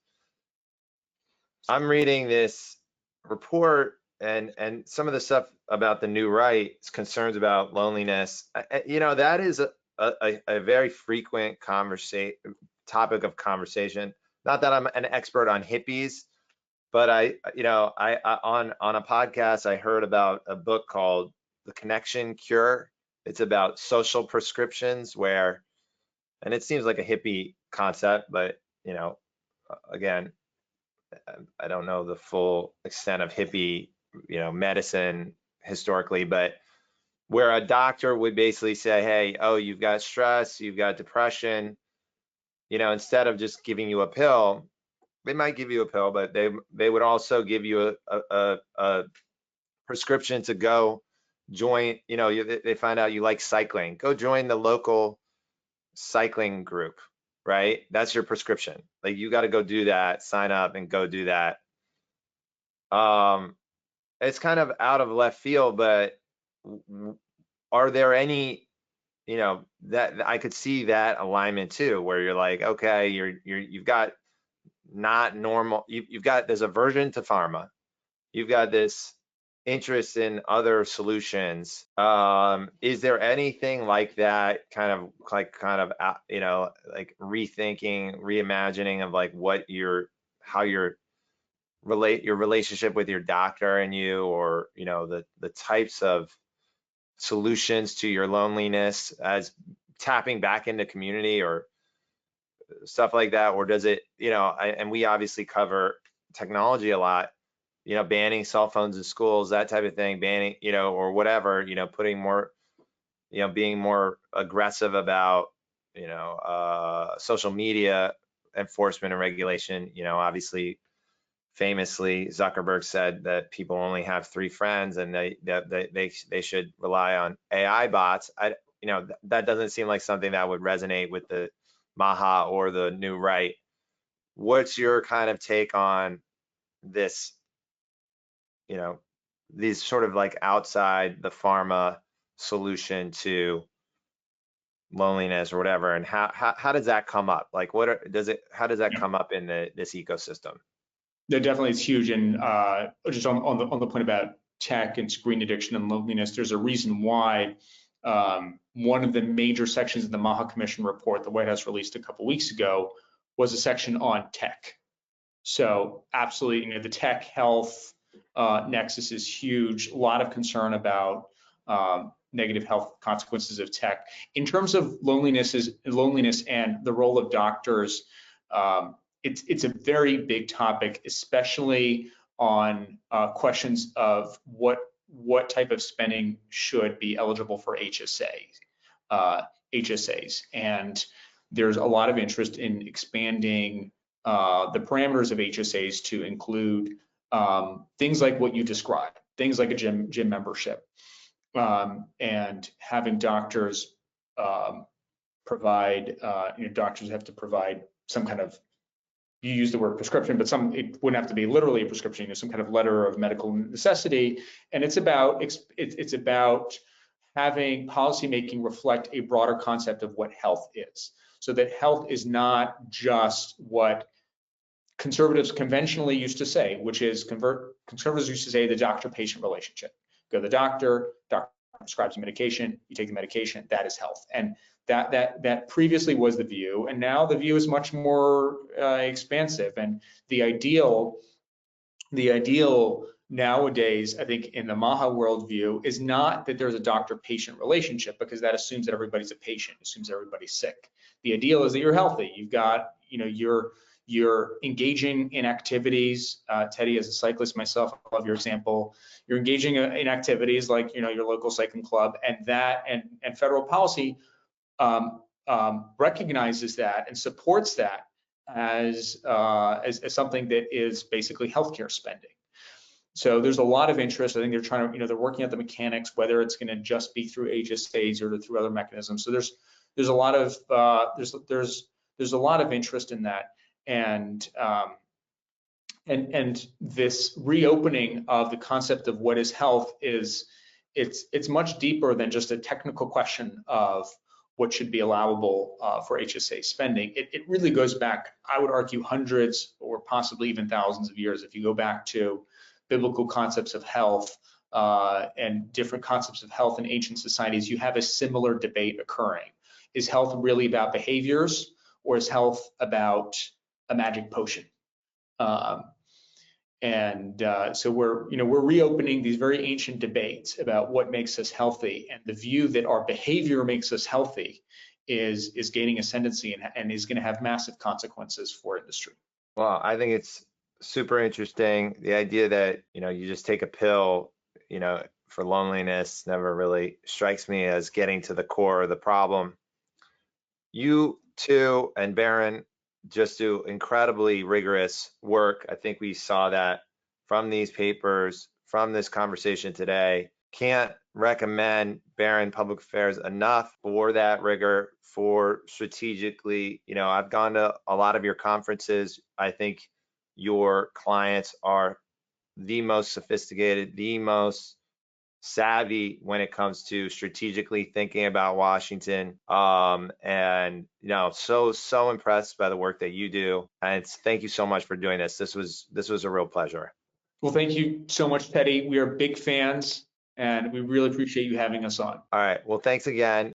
S1: I'm reading this report and some of the stuff about the new right, concerns about loneliness. You know, that is a very frequent topic of conversation. Not that I'm an expert on hippies, but I on a podcast I heard about a book called The Connection Cure. It's about social prescriptions and it seems like a hippie concept, but you know, again, I don't know the full extent of hippie, medicine historically, but where a doctor would basically say, hey, oh, you've got stress, you've got depression, instead of just giving you a pill, they might give you a pill, but they would also give you a prescription to go join, they find out you like cycling, go join the local cycling group, right? That's your prescription. Like you got to go do that, sign up and go do that. It's kind of out of left field, but are there any, that I could see that alignment too, where you're like, okay, you've got not normal, there's aversion to pharma, you've got this interest in other solutions. Is there anything like that kind of like rethinking, reimagining of like how your relationship with your doctor and you, or the types of solutions to your loneliness as tapping back into community or stuff like that? Or does it, and we obviously cover technology a lot, banning cell phones in schools, that type of thing, banning, or whatever, putting more, being more aggressive about, social media enforcement and regulation. Obviously, famously, Zuckerberg said that people only have 3 friends and they should rely on AI bots. That doesn't seem like something that would resonate with the Maha or the new right. What's your kind of take on this, these sort of like outside the pharma solution to loneliness or whatever, and how does that come up? Like how does that come up in this ecosystem?
S2: No, definitely it's huge. And just on the point about tech and screen addiction and loneliness, there's a reason why one of the major sections of the Maha Commission report the White House released a couple weeks ago was a section on tech. So absolutely, the tech health nexus is huge. A lot of concern about negative health consequences of tech. In terms of loneliness and the role of doctors, it's a very big topic, especially on questions of what type of spending should be eligible for HSAs. And there's a lot of interest in expanding the parameters of HSAs to include things like what you described, things like a gym membership, and having doctors provide, doctors have to provide some kind of, you use the word prescription, but it wouldn't have to be literally a prescription, some kind of letter of medical necessity. And it's about having policymaking reflect a broader concept of what health is, so that health is not just what conservatives conventionally used to say, which is conservatives used to say the doctor-patient relationship. Go to the doctor prescribes you medication, you take the medication, that is health. And that previously was the view, and now the view is much more expansive. And the ideal nowadays, I think, in the Maha worldview is not that there's a doctor-patient relationship, because that assumes that everybody's a patient, assumes everybody's sick. The ideal is that you're healthy. You've got, you're engaging in activities. Teddy, as a cyclist myself, I love your example. You're engaging in activities like, your local cycling club, and federal policy recognizes that and supports that as something that is basically healthcare spending. So there's a lot of interest. I think they're trying to, they're working out the mechanics, whether it's going to just be through HSAs or through other mechanisms. So there's a lot of there's a lot of interest in that, and this reopening of the concept of what is health is it's much deeper than just a technical question of what should be allowable for HSA spending. It really goes back, I would argue, hundreds or possibly even thousands of years. If you go back to biblical concepts of health and different concepts of health in ancient societies, you have a similar debate occurring. Is health really about behaviors, or is health about a magic potion? So we're reopening these very ancient debates about what makes us healthy, and the view that our behavior makes us healthy is gaining ascendancy and is going to have massive consequences for industry.
S1: Well, I think it's super interesting. The idea that, you just take a pill, for loneliness never really strikes me as getting to the core of the problem. You too, and Baron, just do incredibly rigorous work. I think we saw that from these papers, from this conversation today. Can't recommend Baron Public Affairs enough for that rigor, for strategically, I've gone to a lot of your conferences. I think your clients are the most sophisticated, the most savvy when it comes to strategically thinking about Washington. And so impressed by the work that you do. And thank you so much for doing this. This was a real pleasure.
S2: Well, thank you so much, Teddy. We are big fans, and we really appreciate you having us on.
S1: All right. Well, thanks again.